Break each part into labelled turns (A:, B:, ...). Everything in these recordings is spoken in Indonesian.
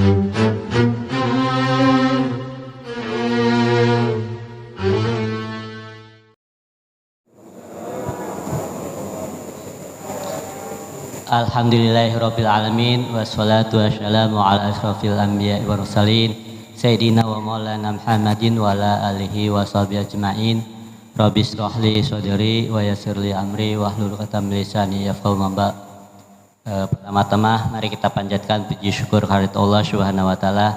A: Alhamdulillahirabbil alamin wassalatu wassalamu ala asyrafil anbiya'i wal mursalin sayyidina wa maulana Muhammadin wa ala alihi wa sahbihi ajmain. Rabbi shrah li sadri wa yassir li amri wahlul 'uqdatam min lisani yafqahu ma. Pertama-tama mari kita panjatkan puji syukur kehadirat Allah Subhanahu wa taala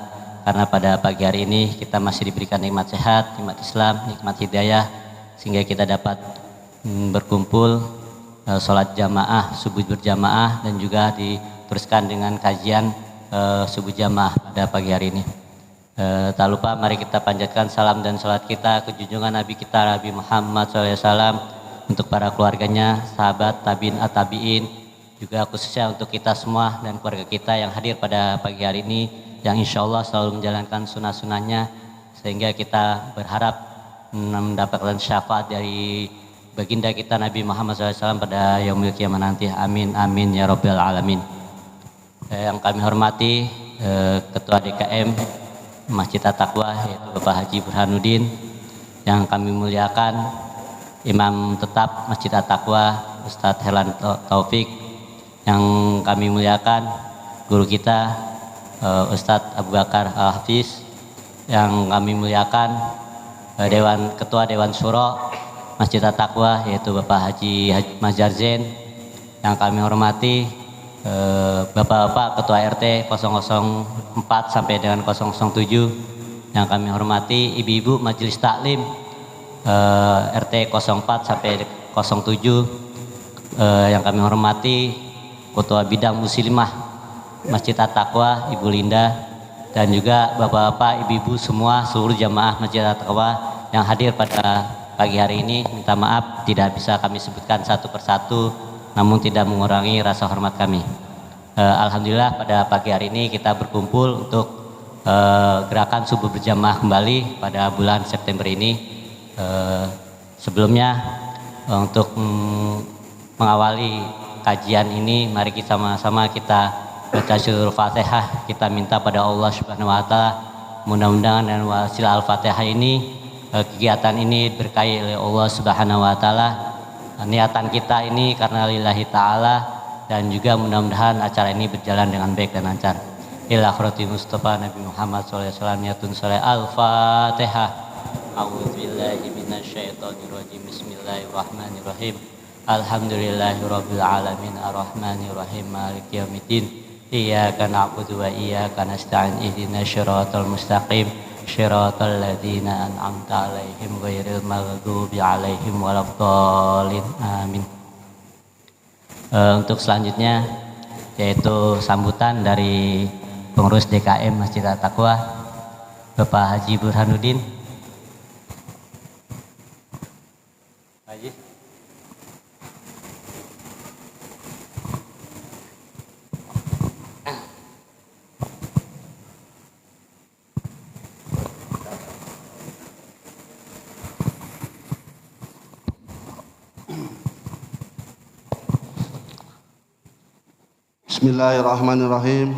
A: karena pada pagi hari ini kita masih diberikan nikmat sehat, nikmat Islam, nikmat hidayah sehingga kita dapat berkumpul sholat jamaah, subuh berjamaah dan juga diteruskan dengan kajian subuh jamaah pada pagi hari ini. Tak lupa mari kita panjatkan salam dan sholat kita ke junjungan Nabi kita Nabi Muhammad SAW untuk para keluarganya, sahabat, tabiin, at-tabiin, juga khususnya untuk kita semua dan keluarga kita yang hadir pada pagi hari ini yang insya Allah selalu menjalankan sunnah-sunnahnya sehingga kita berharap mendapatkan syafaat dari baginda kita Nabi Muhammad SAW pada yaumil qiyamah nanti. Amin amin ya rabbal alamin. Yang kami hormati Ketua DKM Masjid At-Taqwa yaitu Bapak Haji Burhanuddin, yang kami muliakan Imam Tetap Masjid At-Taqwa Ustadz Herlan Taufik, yang kami muliakan guru kita Ustadz Abu Bakar Al-Hafiz, yang kami muliakan Ketua Dewan Syuro Masjid At-Taqwa yaitu Bapak Haji Mazhar Zain, yang kami hormati Bapak-bapak Ketua RT 004 sampai dengan 007, yang kami hormati Ibu-ibu Majelis Taklim RT 04 sampai 07, yang kami hormati Ketua Bidang Muslimah Masjid At-Taqwa Ibu Linda, dan juga bapak-bapak, ibu-ibu semua seluruh jamaah Masjid At-Taqwa yang hadir pada pagi hari ini. Minta maaf tidak bisa kami sebutkan satu persatu, namun tidak mengurangi rasa hormat kami. Alhamdulillah pada pagi hari ini kita berkumpul untuk gerakan subuh berjamaah kembali pada bulan September ini. Sebelumnya untuk mengawali kajian ini, mari kita sama-sama kita baca surah Al-Fatihah. Kita minta pada Allah Subhanahu wa taala mudah-mudahan dan wasilah Al-Fatihah ini, kegiatan ini berkahi oleh Allah Subhanahu wa taala. Niatan kita ini karena lillahi ta'ala, dan juga mudah-mudahan acara ini berjalan dengan baik dan lancar. Ila khurati Mustafa Nabi Muhammad SAW. Niatun soleh. Al-Fatihah. A'udzubillahi minasyaitonirrajim. Bismillahirrahmanirrahim. Alhamdulillahirabbil alamin arrahmanirrahim maliki yaumiddin. Iyyaka na'budu wa iyyaka nasta'in. Ihdinas siratal mustaqim. Syiratal ladzina an'amta 'alaihim ghairil maghdubi 'alaihim waladdallin. Amin. Untuk selanjutnya yaitu sambutan dari pengurus DKM Masjid At-Taqwa Bapak Haji Burhanuddin. Haji.
B: Bismillahirrahmanirrahim.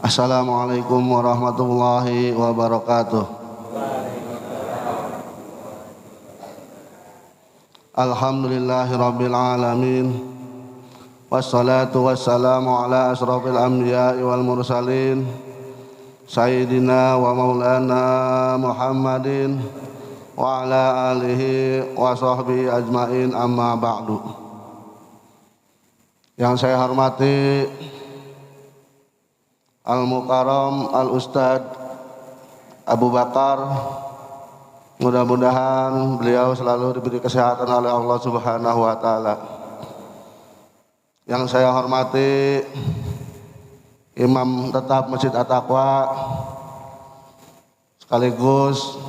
B: Assalamualaikum warahmatullahi wabarakatuh. Alhamdulillahirabbil alamin. Wassalatu wassalamu ala asyrafil anbiya'i wal mursalin sayyidina wa maulana Muhammadin wa ala alihi wa sahbihi ajmain, amma ba'du. Yang saya hormati Al-Mukarram Al-Ustadz Abu Bakar, mudah-mudahan beliau selalu diberi kesehatan oleh Allah Subhanahu wa taala. Yang saya hormati Imam Tetap Masjid At-Taqwa sekaligus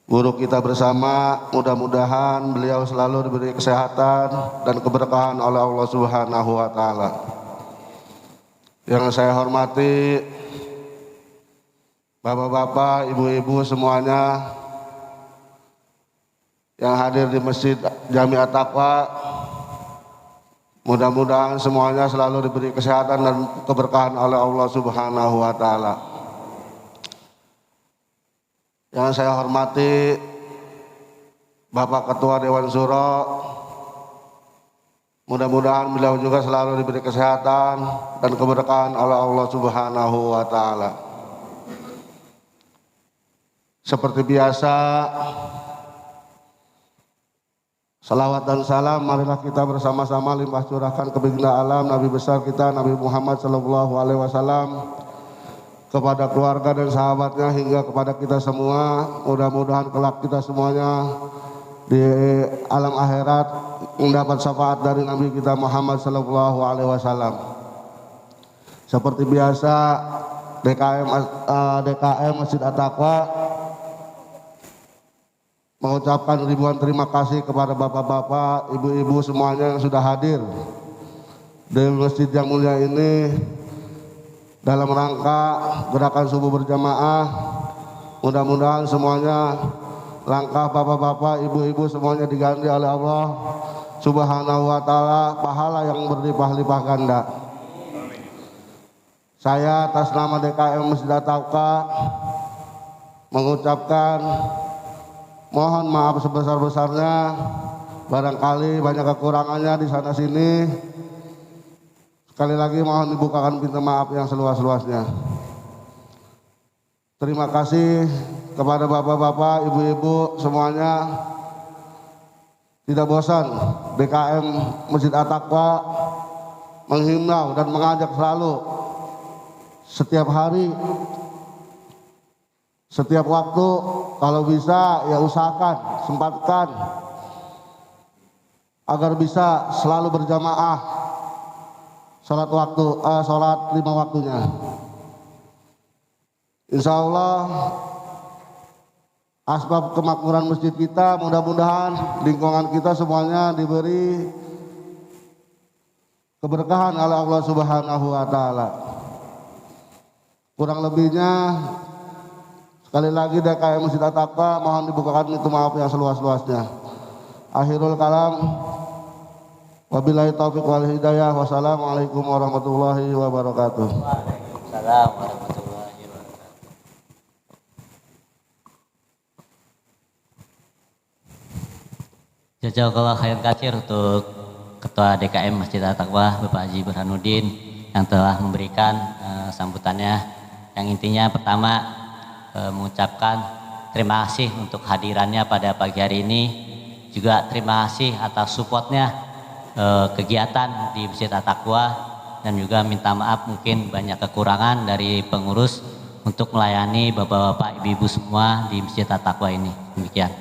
B: guru kita bersama, mudah-mudahan beliau selalu diberi kesehatan dan keberkahan oleh Allah Subhanahu wa taala. Yang saya hormati bapak-bapak, ibu-ibu semuanya yang hadir di Masjid Jami At-Taqwa, Mudah-mudahan semuanya selalu diberi kesehatan dan keberkahan oleh Allah Subhanahu wa taala. Yang saya hormati Bapak Ketua Dewan Syuro, mudah-mudahan beliau juga selalu diberi kesehatan dan keberkahan oleh Allah Subhanahu wa taala. Seperti biasa, salawat dan salam marilah kita bersama-sama limpah curahkan ke baginda alam Nabi besar kita Nabi Muhammad sallallahu alaihi wasallam, kepada keluarga dan sahabatnya hingga kepada kita semua. Mudah-mudahan kelak kita semuanya di alam akhirat mendapat syafaat dari Nabi kita Muhammad sallallahu alaihi wasallam. Seperti biasa, DKM Masjid At-Taqwa mengucapkan ribuan terima kasih kepada bapak-bapak, ibu-ibu semuanya yang sudah hadir di masjid yang mulia ini dalam rangka gerakan subuh berjamaah. Mudah-mudahan semuanya langkah bapak-bapak, ibu-ibu semuanya diganti oleh Allah Subhanahu wa taala pahala yang berlimpah-limpah ganda. Saya atas nama DKM Masjid At-Taqwa mengucapkan mohon maaf sebesar-besarnya, barangkali banyak kekurangannya di sana sini. Sekali lagi mohon dibukakan pintu maaf yang seluas-luasnya. Terima kasih kepada bapak-bapak, ibu-ibu semuanya. Tidak bosan DKM Masjid At-Taqwa menghimbau dan mengajak selalu setiap hari, setiap waktu, kalau bisa ya usahakan, sempatkan agar bisa selalu berjamaah sholat 5 waktunya. Insya Allah asbab kemakmuran masjid kita, mudah-mudahan lingkungan kita semuanya diberi keberkahan oleh Allah Subhanahu wa taala. Kurang lebihnya sekali lagi DKM Masjid At-Taqwa mohon dibukakan pintu maaf yang seluas-luasnya. Akhirul kalam, wabillahi taufiq wal hidayah. Wassalamualaikum warahmatullahi wabarakatuh.
A: Waalaikumsalam warahmatullahi wabarakatuh. Jazakallah khairan katsir untuk Ketua DKM Masjid At-Taqwa Bapak Haji Burhanuddin yang telah memberikan sambutannya, yang intinya pertama mengucapkan terima kasih untuk hadirannya pada pagi hari ini, juga terima kasih atas supportnya kegiatan di Masjid At-Taqwa, dan juga minta maaf mungkin banyak kekurangan dari pengurus untuk melayani bapak-bapak, ibu-ibu semua di Masjid At-Taqwa ini. Demikian.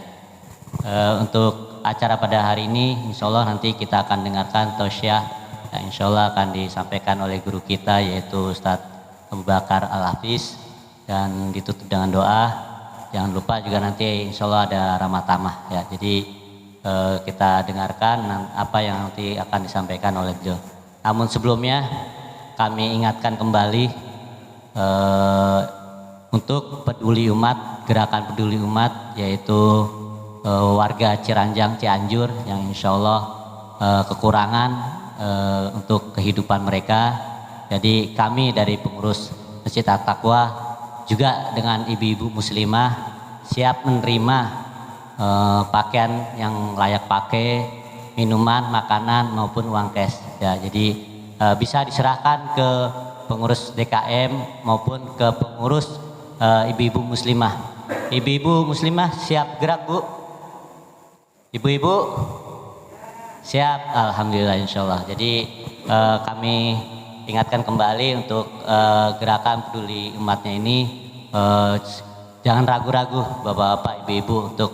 A: Untuk acara pada hari ini, insya Allah nanti kita akan dengarkan tausiah yang insya Allah akan disampaikan oleh guru kita yaitu Ustadz Abu Bakar Al-Hafiz, dan ditutup dengan doa. Jangan lupa juga nanti insya Allah ada ramah tamah ya. Jadi kita dengarkan apa yang nanti akan disampaikan oleh beliau. Namun sebelumnya kami ingatkan kembali untuk peduli umat, gerakan peduli umat, yaitu warga Ciranjang, Cianjur yang insya Allah kekurangan untuk kehidupan mereka. Jadi kami dari pengurus Masjid At-Taqwa juga dengan ibu-ibu muslimah siap menerima pakaian yang layak pakai, minuman, makanan maupun uang cash ya. Jadi bisa diserahkan ke pengurus DKM maupun ke pengurus ibu-ibu muslimah. Ibu-ibu muslimah siap gerak, Bu? Ibu-ibu siap, alhamdulillah insyaallah. Jadi kami ingatkan kembali untuk gerakan peduli umatnya ini, jangan ragu-ragu bapak-bapak, ibu-ibu untuk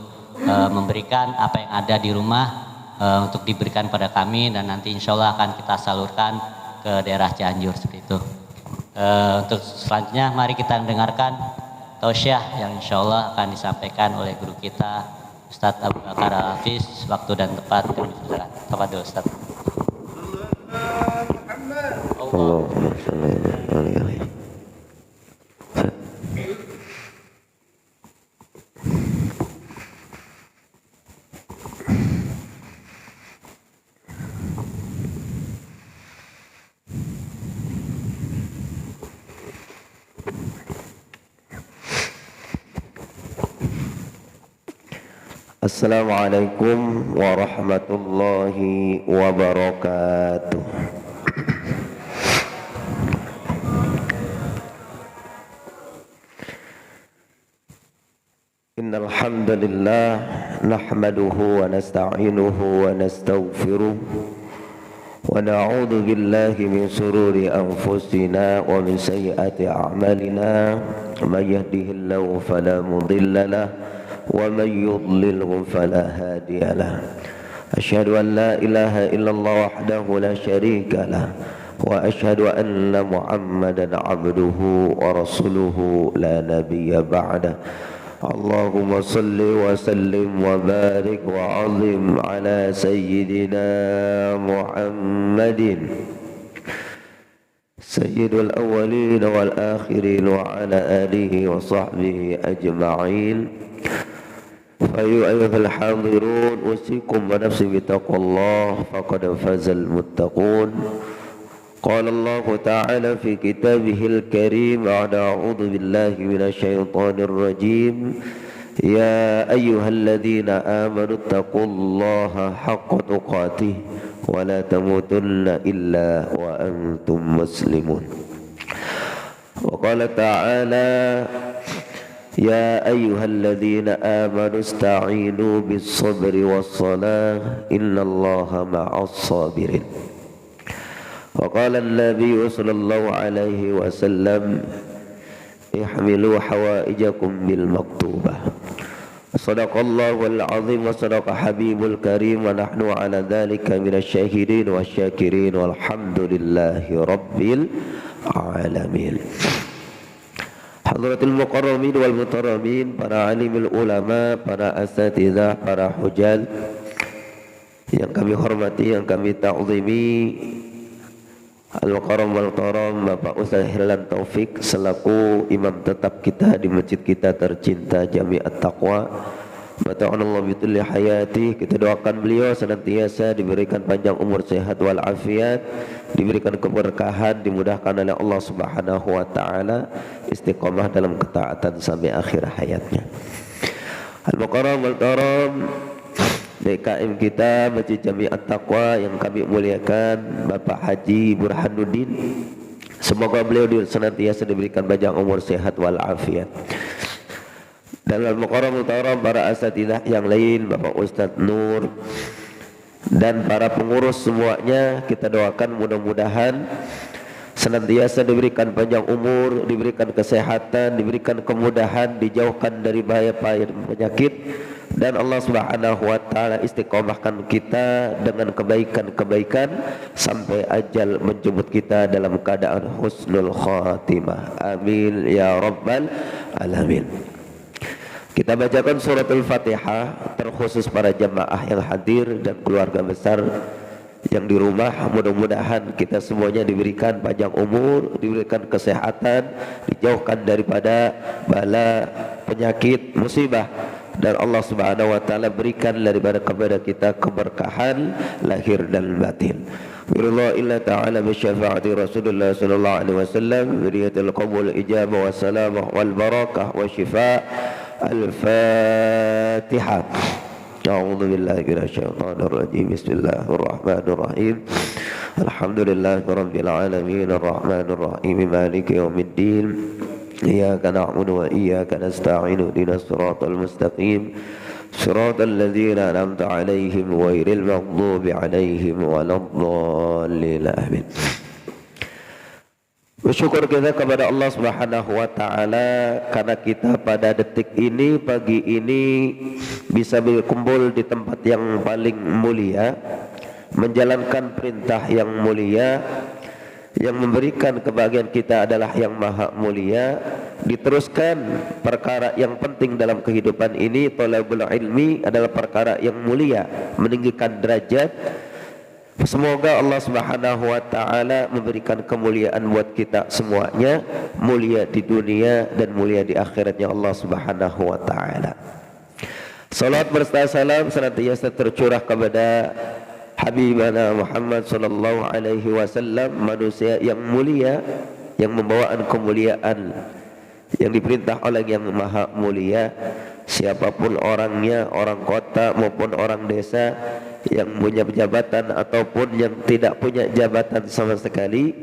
A: memberikan apa yang ada di rumah untuk diberikan pada kami, dan nanti insya Allah akan kita salurkan ke daerah Cianjur seperti itu. Untuk selanjutnya mari kita dengarkan tausiah yang insya Allah akan disampaikan oleh guru kita Ustadz Abu Bakar Al-Hafiz. Waktu dan tempat kami silakan. Tafadhol Ustadz.
C: Allahumma shalli alaihi. Assalamualaikum warahmatullahi wabarakatuh. Innal hamdalillah nahmaduhu wa nasta'inuhu wa nastaghfiruh wa na'udzu billahi min shururi anfusina wa min sayyiati a'malina may yahdihillahu fala mudilla lahu wa may yudlilhu fala hadiya lahu. Asyhadu an la ilaha illallah wahdahu la syarika lahu wa asyhadu anna Muhammadan 'abduhu wa rasuluhu la nabiyya ba'da. Allahumma salli wa sallim wa barik wa azim ala sayyidina Muhammadin sayyidul awwalin wal akhirin wa ala alihi wa sahbihi ajma'in. Fa ayyuhal hadirun usikum wa nafsi bitaqwallah faqad fazal muttaqun. Qala Allah Ta'ala fi kitabihil karim a'udzu billahi minasyaitonir rajim. Ya ayyuhalladzina amanu taqullaha haqqa tuqatih wa la tamutunna illa wa antum muslimun. Wa qala ta'ala ya ayyuhalladzina amanu ista'inu bis sabri was salah innallaha ma'as sabirin. Wa qala an-nabiy sallallahu alaihi wasallam ihmilu hawaijakum bil maktubah. Sadaqallahul azim wa sadaqa habibul karim wa nahnu ala dhalika minasy syahidin wasyakirin walhamdulillahi rabbil alamin. Hadratul muqarramin wal mutarramin, para alimul ulama, para asatidzah, para hujjal yang kami hormati, yang kami ta'zimi, Al-Mukarram wal-Taram Bapak Ustaz Hilal Taufik selaku imam tetap kita di masjid kita tercinta Jami' At-Taqwa. Mata'anallahu bitulli hayati, kita doakan beliau senantiasa diberikan panjang umur, sehat wal afiat, diberikan keberkahan, dimudahkan oleh Allah Subhanahu wa taala, istiqamah dalam ketaatan sampai akhir hayatnya. Al-Mukarram wal-Taram DKM kita Masjid Jami' At-Taqwa yang kami muliakan Bapak Haji Burhanuddin, semoga beliau senantiasa diberikan panjang umur, sehat wal afiat. Dan Al-Mukarram Al-Taram para asatidzah yang lain, Bapak Ustadz Nur dan para pengurus semuanya, kita doakan mudah-mudahan senantiasa diberikan panjang umur, diberikan kesehatan, diberikan kemudahan, dijauhkan dari bahaya-bahaya penyakit, dan Allah Subhanahu wa taala istiqomahkan kita dengan kebaikan-kebaikan sampai ajal menjemput kita dalam keadaan husnul khatimah. Amin ya rabbal alamin. Kita bacakan suratul Fatihah terkhusus para jamaah yang hadir dan keluarga besar yang di rumah. Mudah-mudahan kita semuanya diberikan panjang umur, diberikan kesehatan, dijauhkan daripada bala, penyakit, musibah, dan Allah Subhanahu wa taala berikan daripada kepada kita keberkahan lahir dan batin. Billah illa ta'ala bi syafaati Rasulullah sallallahu alaihi wasallam, wiriyatul qabul ijabah wassalamah wal barakah wa shifa. Al-Fatihah. A'udzu billahi minasyaitonir rajim. Bismillahirrahmanirrahim. Alhamdulillahirabbil alamin arrahmanir rahim maliki yaumiddin. Iyyaka na'budu wa iyyaka nasta'in ihdinas siratal mustaqim siratal ladzina an'amta 'alaihim ghairil maghdubi 'alaihim waladdallin. Amin. Bersyukur kita kepada Allah Subhanahu wa taala karena kita pada detik ini, pagi ini bisa berkumpul di tempat yang paling mulia, menjalankan perintah yang mulia. Yang memberikan kebahagiaan kita adalah yang maha mulia. Diteruskan perkara yang penting dalam kehidupan ini, thalabul ilmi adalah perkara yang mulia, meninggikan derajat. Semoga Allah Subhanahu wa taala memberikan kemuliaan buat kita semuanya, mulia di dunia dan mulia di akhiratnya Allah Subhanahu wa taala. Salat berserta salam senantiasa tercurah kepada Habibana Muhammad sallallahu alaihi wasallam, manusia yang mulia, yang membawaan kemuliaan, yang diperintah oleh yang maha mulia. siapapun orangnya, orang kota maupun orang desa yang punya jabatan ataupun yang tidak punya jabatan sama sekali,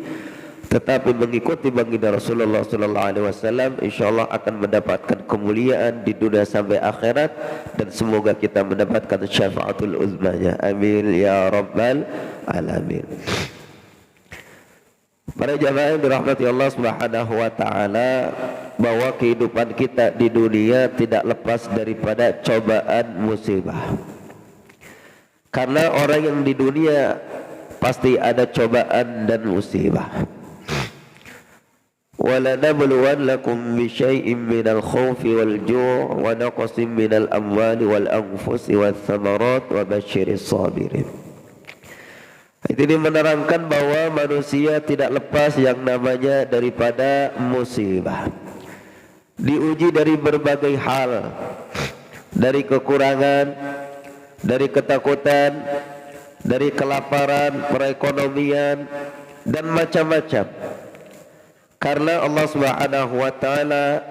C: tetapi mengikuti baginda Rasulullah sallallahu alaihi wasallam, insyaallah akan mendapatkan kemuliaan di dunia sampai akhirat, dan semoga kita mendapatkan syafaatul uzmanya. Amin ya rabbal alamin. Para jamaah yang dirahmati Allah Subhanahu wa taala, bahwa kehidupan kita di dunia tidak lepas daripada cobaan musibah. Karena orang yang di dunia pasti ada cobaan dan musibah. وَلَنَبْلُوَنَّكُمْ بِشَيْءٍ مِّنَ الْخَوْفِ وَالْجُوعِ وَنَقْصٍ مِّنَ الْأَمْوَالِ وَالْأَنفُسِ وَالثَّمَرَاتِ وَبَشِّرِ الصَّابِرِينَ. Ini menerangkan bahwa manusia tidak lepas yang namanya daripada musibah. Diuji dari berbagai hal, dari kekurangan, dari ketakutan, dari kelaparan, perekonomian, dan macam-macam. Karena Allah Subhanahu wa taala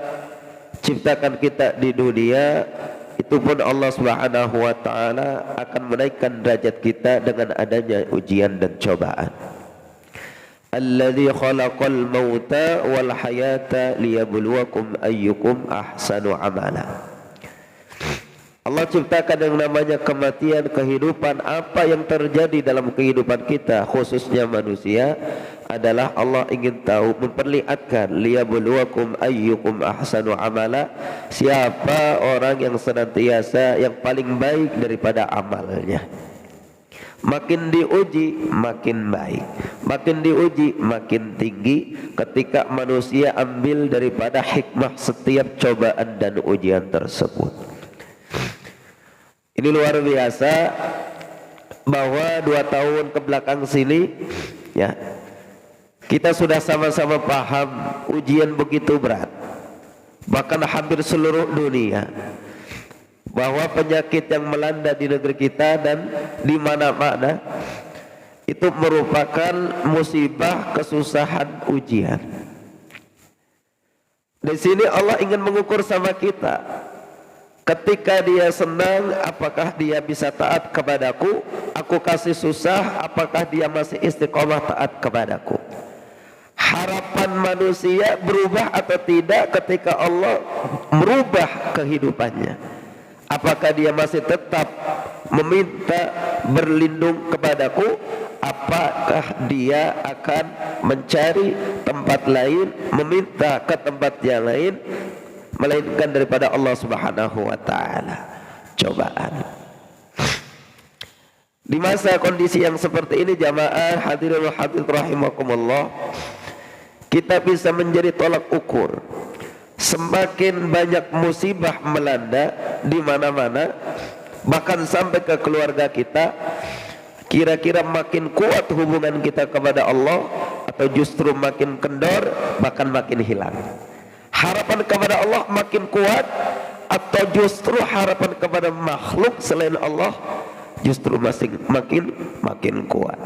C: ciptakan kita di dunia, itu pun Allah Subhanahu wa taala akan menaikkan derajat kita dengan adanya ujian dan cobaan. Alladzi khalaqal mauta wal hayata liyabluwakum ayyukum ahsanu amala. Allah ciptakan yang namanya kematian, kehidupan. Apa yang terjadi dalam kehidupan kita, khususnya manusia, adalah Allah ingin tahu, memperlihatkan liyabluwakum ayyukum ahsanu amala, siapa orang yang senantiasa yang paling baik daripada amalnya. Makin diuji makin baik, makin diuji makin tinggi ketika manusia ambil daripada hikmah setiap cobaan dan ujian tersebut. Ini luar biasa bahwa 2 tahun ke belakang sini, ya, kita sudah sama-sama paham ujian begitu berat, bahkan hampir seluruh dunia, bahwa penyakit yang melanda di negeri kita dan di mana-mana itu merupakan musibah, kesusahan, ujian. Di sini Allah ingin mengukur sama kita. Ketika dia senang, apakah dia bisa taat kepadaku? Aku kasih susah, apakah dia masih istiqomah taat kepadaku? Harapan manusia berubah atau tidak ketika Allah merubah kehidupannya? Apakah dia masih tetap meminta berlindung kepadaku? Apakah dia akan mencari tempat lain, meminta ke tempat yang lain, melainkan daripada Allah Subhanahu wa taala? Cobaan. Di masa kondisi yang seperti ini, jamaah hadirin wa hadirat rahimakumullah, kita bisa menjadi tolak ukur. Semakin banyak musibah melanda di mana-mana, bahkan sampai ke keluarga kita, kira-kira makin kuat hubungan kita kepada Allah atau justru makin kendor, bahkan makin hilang? Harapan kepada Allah makin kuat atau justru harapan kepada makhluk selain Allah justru makin kuat?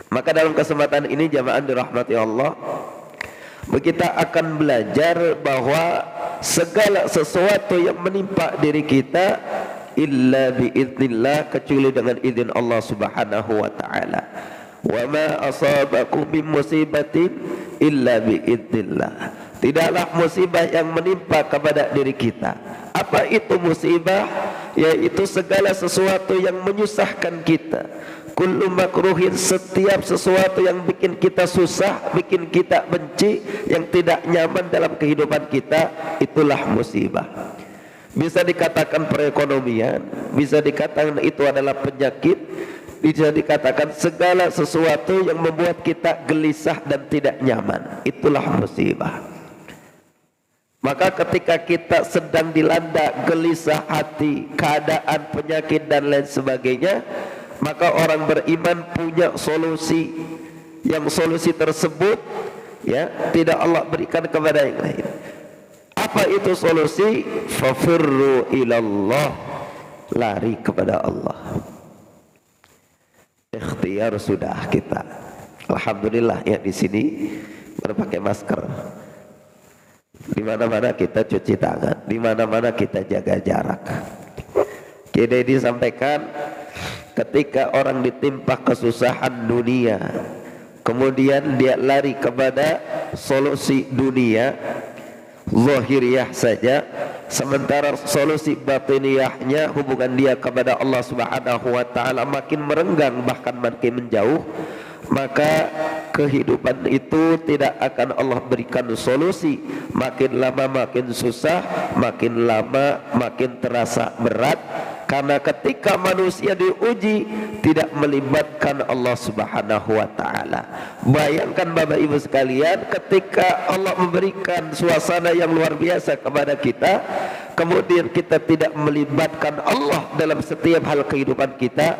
C: Maka dalam kesempatan ini jamaah dirahmati Allah, kita akan belajar bahwa segala sesuatu yang menimpa diri kita illa biiznillah, kecuali dengan izin Allah Subhanahu wa taala. Wa ma asabakum min musibatin illa biiznillah. Tidaklah musibah yang menimpa kepada diri kita. Apa itu musibah? Yaitu segala sesuatu yang menyusahkan kita. Kullu makruhin, setiap sesuatu yang bikin kita susah, bikin kita benci, yang tidak nyaman dalam kehidupan kita, itulah musibah. Bisa dikatakan perekonomian, bisa dikatakan itu adalah penyakit, bisa dikatakan segala sesuatu yang membuat kita gelisah dan tidak nyaman, itulah musibah. Maka ketika kita sedang dilanda gelisah hati, keadaan penyakit dan lain sebagainya, maka orang beriman punya solusi. Yang solusi tersebut, ya, tidak Allah berikan kepada yang lain. Apa itu solusi? Fafirru ilallah, lari kepada Allah. Ikhtiar sudah kita. Alhamdulillah ya, di sini berpakai masker. Di mana-mana kita cuci tangan, di mana-mana kita jaga jarak. Kini disampaikan ketika orang ditimpa kesusahan dunia, kemudian dia lari kepada solusi dunia zahiriyah saja, sementara solusi batiniyahnya hubungan dia kepada Allah Subhanahu wa taala makin merenggang bahkan makin menjauh, maka kehidupan itu tidak akan Allah berikan solusi. Makin lama makin susah, makin lama makin terasa berat, karena ketika manusia diuji tidak melibatkan Allah Subhanahu wa taala. Bayangkan Bapak Ibu sekalian, ketika Allah memberikan suasana yang luar biasa kepada kita, kemudian kita tidak melibatkan Allah dalam setiap hal kehidupan kita,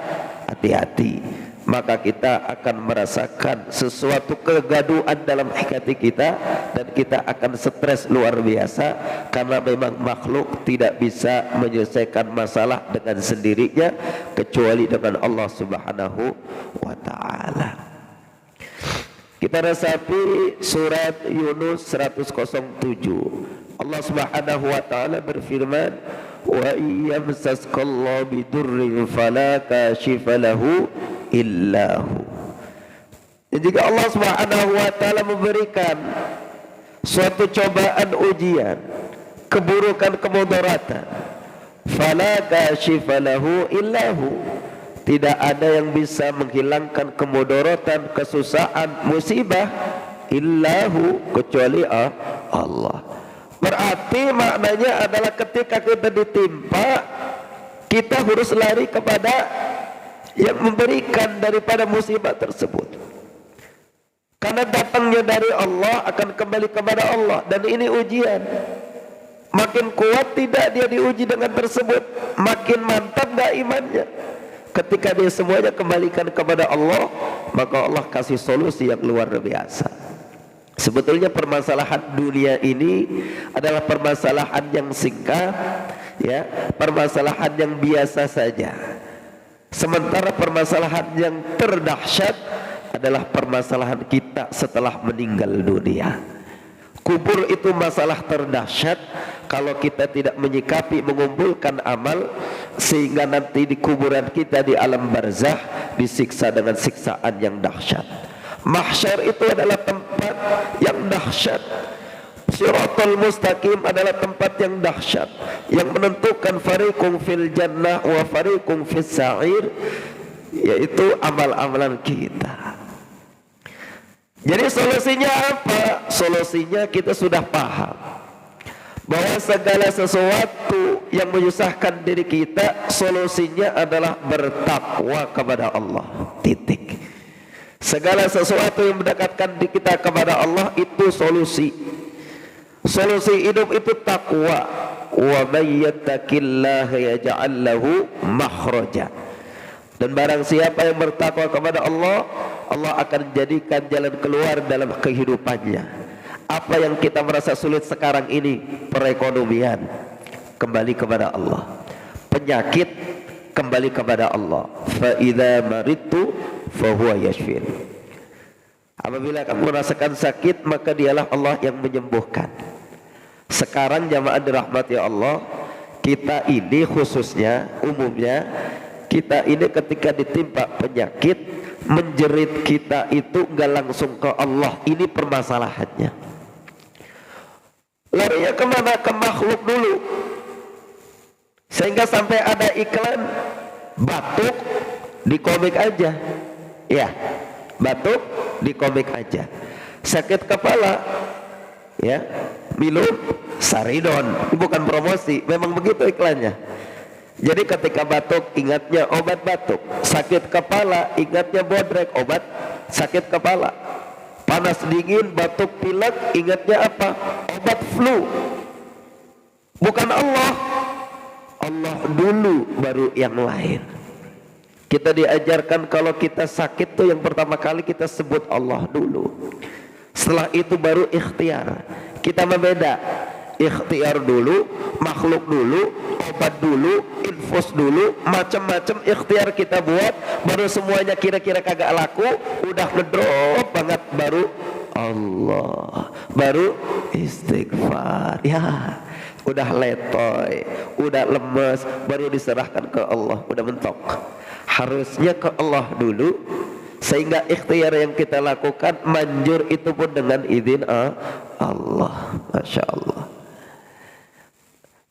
C: hati-hati, maka kita akan merasakan sesuatu kegaduhan dalam hati kita, dan kita akan stres luar biasa, karena memang makhluk tidak bisa menyelesaikan masalah dengan sendirinya kecuali dengan Allah Subhanahu wa taala. Kita resapi surat Yunus 107. Allah Subhanahu wa taala berfirman, wa iyamsaskallahu bidurrin fala kashifa lahu illahu. Dan jika Allah Subhanahu wa taala memberikan suatu cobaan ujian, keburukan kemudaratan, fala kashifa lahu illahu, tidak ada yang bisa menghilangkan kemudaratan, kesusahan, musibah illahu, kecuali Allah. Berarti maknanya adalah ketika kita ditimpa, kita harus lari kepada yang memberikan daripada musibah tersebut, karena datangnya dari Allah akan kembali kepada Allah. Dan ini ujian, makin kuat tidak dia diuji dengan tersebut, makin mantap gak imannya. Ketika dia semuanya kembalikan kepada Allah, maka Allah kasih solusi yang luar biasa. Sebetulnya permasalahan dunia ini adalah permasalahan yang singkat, ya, permasalahan yang biasa saja. Sementara permasalahan yang terdahsyat adalah permasalahan kita setelah meninggal dunia. Kubur itu masalah terdahsyat kalau kita tidak menyikapi, mengumpulkan amal, sehingga nanti di kuburan kita di alam barzakh disiksa dengan siksaan yang dahsyat. Mahsyar itu adalah tempat yang dahsyat. Siratal mustaqim adalah tempat yang dahsyat, yang menentukan fariqum fil jannah wa fariqum fis sa'ir, yaitu amal-amalan kita. Jadi solusinya apa? Solusinya kita sudah paham bahwa segala sesuatu yang menyusahkan diri kita, solusinya adalah bertakwa kepada Allah. Titik. Segala sesuatu yang mendekatkan diri kita kepada Allah itu solusi. Solusi hidup itu takwa. Wa may yattaqillaha yaj'al lahu makhraja. Dan barang siapa yang bertakwa kepada Allah, Allah akan jadikan jalan keluar dalam kehidupannya. Apa yang kita merasa sulit sekarang ini, perekonomian, kembali kepada Allah. Penyakit, kembali kepada Allah. Fa idza maridtu fa huwa yashfin. Apabila kamu merasakan sakit, maka dialah Allah yang menyembuhkan. Sekarang jamaah dirahmati Allah, kita ini khususnya, umumnya kita ini ketika ditimpa penyakit, menjerit kita itu enggak langsung ke Allah. Ini permasalahannya. Larinya kemana? Ke makhluk dulu. Sehingga sampai ada iklan batuk di komik aja. Ya, batuk di komik aja. Sakit kepala, ya, minum Saridon. Bukan promosi, memang begitu iklannya. Jadi ketika batuk ingatnya obat batuk, sakit kepala ingatnya bodrek, obat sakit kepala, panas dingin batuk pilek ingatnya apa? Obat flu. Bukan Allah. Allah dulu baru yang lain. Kita diajarkan kalau kita sakit tuh yang pertama kali kita sebut Allah dulu. Setelah itu baru ikhtiar. Kita membeda. Ikhtiar dulu, makhluk dulu, obat dulu, infus dulu, macam-macam ikhtiar kita buat, baru semuanya kira-kira kagak laku, udah ngedrop banget, baru Allah, baru istighfar. Ya, udah letoy, udah lemes, baru diserahkan ke Allah, udah mentok. Harusnya ke Allah dulu, sehingga ikhtiar yang kita lakukan manjur itu pun dengan izin Allah. Masya Allah.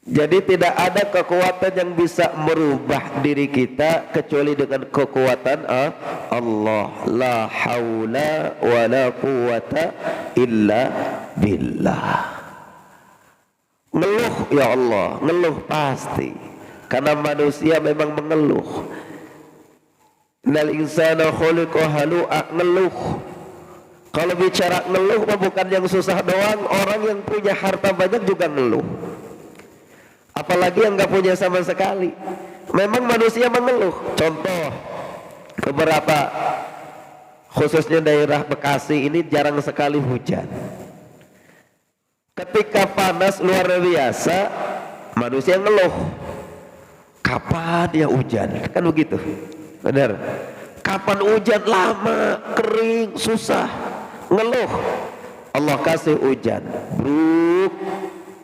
C: Jadi tidak ada kekuatan yang bisa merubah diri kita kecuali dengan kekuatan Allah. La haula wa la quwata illa billah. Ngeluh ya Allah, ngeluh pasti, karena manusia memang mengeluh. Innal insana khuliqa halu'a, ngeluh. Kalau bicara ngeluh bukan yang susah doang, orang yang punya harta banyak juga ngeluh. Apalagi yang nggak punya sama sekali. Memang manusia mengeluh. Contoh, beberapa khususnya daerah Bekasi ini jarang sekali hujan. Ketika panas luar biasa, manusia ngeluh. Kapan ya hujan? Kan begitu. Benar. Kapan hujan? Lama, kering, susah. Ngeluh. Allah kasih hujan. Bruk.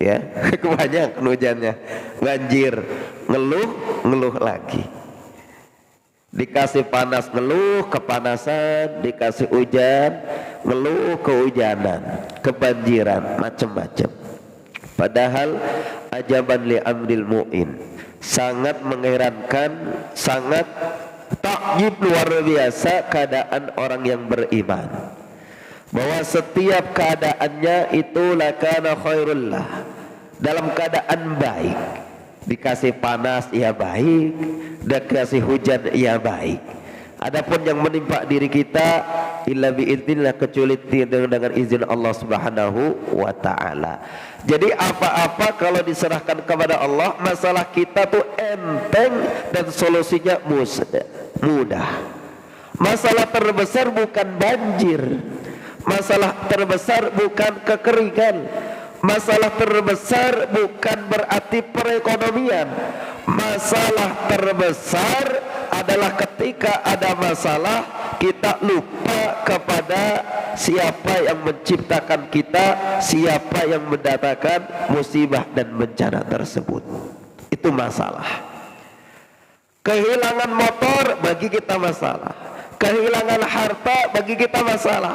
C: Ya, kebanyakan hujannya, banjir, ngeluh lagi. Dikasih panas ngeluh, kepanasan, dikasih hujan, ngeluh, kehujanan, kebanjiran, macam-macam. Padahal ajaban li amril mu'in, sangat mengherankan, sangat takjub luar biasa keadaan orang yang beriman, bahwa setiap keadaannya itu lakana khairullah, dalam keadaan baik. Dikasih panas ia baik, dikasih hujan ia baik. Adapun yang menimpa diri kita illa biidznillah, kecuali dengan izin Allah Subhanahu wa taala. Jadi apa-apa kalau diserahkan kepada Allah, masalah kita tuh enteng dan solusinya mudah. Masalah terbesar bukan banjir, masalah terbesar bukan kekeringan, masalah terbesar bukan berarti perekonomian. Masalah terbesar adalah ketika ada masalah kita lupa kepada siapa yang menciptakan kita, siapa yang mendatangkan musibah dan bencana tersebut. Itu masalah. Kehilangan motor bagi kita masalah, kehilangan harta bagi kita masalah.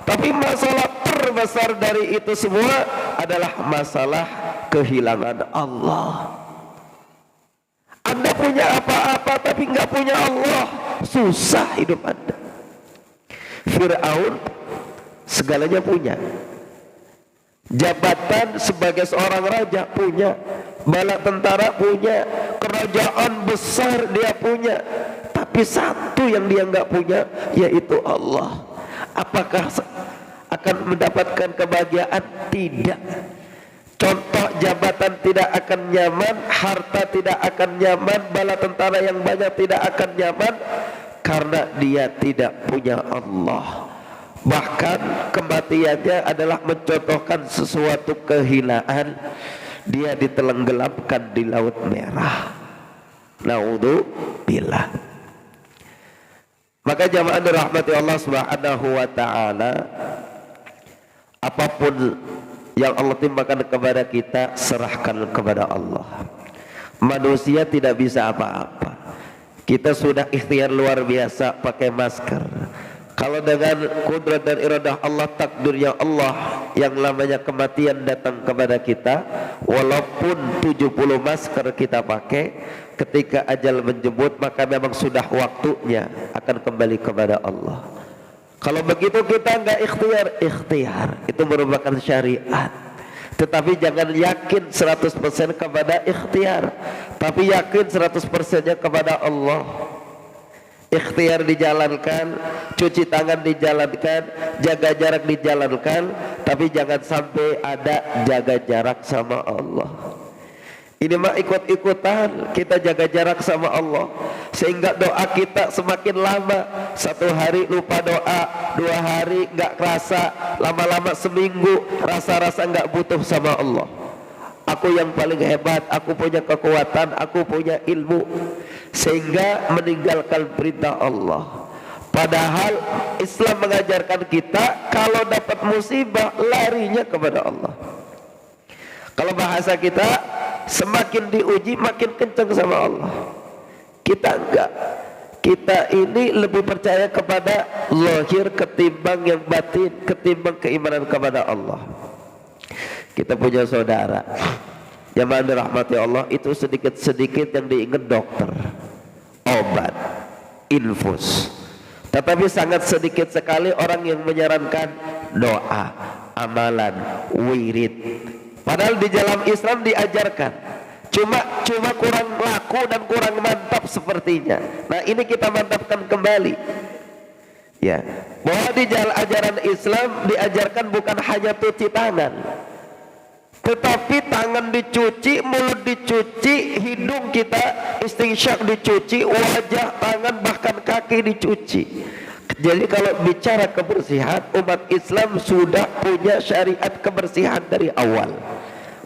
C: Tapi masalah terbesar dari itu semua adalah masalah kehilangan Allah. Anda punya apa-apa tapi nggak punya Allah, susah hidup Anda. Fir'aun segalanya punya, jabatan sebagai seorang raja punya, bala tentara punya, kerajaan besar dia punya, tapi satu yang dia nggak punya, yaitu Allah. Apakah akan mendapatkan kebahagiaan? Tidak. Contoh, jabatan tidak akan nyaman, harta tidak akan nyaman, bala tentara yang banyak tidak akan nyaman, karena dia tidak punya Allah. Bahkan kematiannya adalah mencontohkan sesuatu kehinaan. Dia ditenggelamkan di Laut Merah. Naudzubillah. Maka jamaah dirahmati Allah Subhanahu wa taala, apapun yang Allah timpakan kepada kita, serahkan kepada Allah. Manusia tidak bisa apa-apa. Kita sudah ikhtiar luar biasa pakai masker. Kalau dengan kudrat dan iradah Allah, takdirnya Allah, yang namanya kematian datang kepada kita, walaupun 70 masker kita pakai, ketika ajal menjemput maka memang sudah waktunya akan kembali kepada Allah. Kalau begitu kita nggak ikhtiar itu merupakan syariat. Tetapi jangan yakin 100% kepada ikhtiar, tapi yakin 100%-nya kepada Allah. Ikhtiar dijalankan, cuci tangan dijalankan, jaga jarak dijalankan, tapi jangan sampai ada jaga jarak sama Allah. Ini mah ikut-ikutan, kita jaga jarak sama Allah, sehingga doa kita semakin lama. 1 hari lupa doa, 2 hari nggak kerasa, lama-lama seminggu rasa-rasa nggak butuh sama Allah. Aku yang paling hebat, aku punya kekuatan, aku punya ilmu, sehingga meninggalkan perintah Allah. Padahal Islam mengajarkan kita kalau dapat musibah larinya kepada Allah. Kalau bahasa kita, semakin diuji makin kencang sama Allah. Kita enggak. Kita ini lebih percaya kepada zahir ketimbang yang batin, ketimbang keimanan kepada Allah. Kita punya saudara yang dirahmati Allah, itu sedikit-sedikit yang diingat dokter, obat, infus. Tetapi sangat sedikit sekali orang yang menyarankan doa, amalan, wirid. Padahal di dalam Islam diajarkan, cuma kurang laku dan kurang mantap sepertinya. Nah, ini kita mantapkan kembali. Ya, bahwa di jalan ajaran Islam diajarkan bukan hanya cuci tangan, tetapi tangan dicuci, mulut dicuci, hidung kita istinsyak dicuci, wajah, tangan, bahkan kaki dicuci. Jadi kalau bicara kebersihan, umat Islam sudah punya syariat kebersihan dari awal.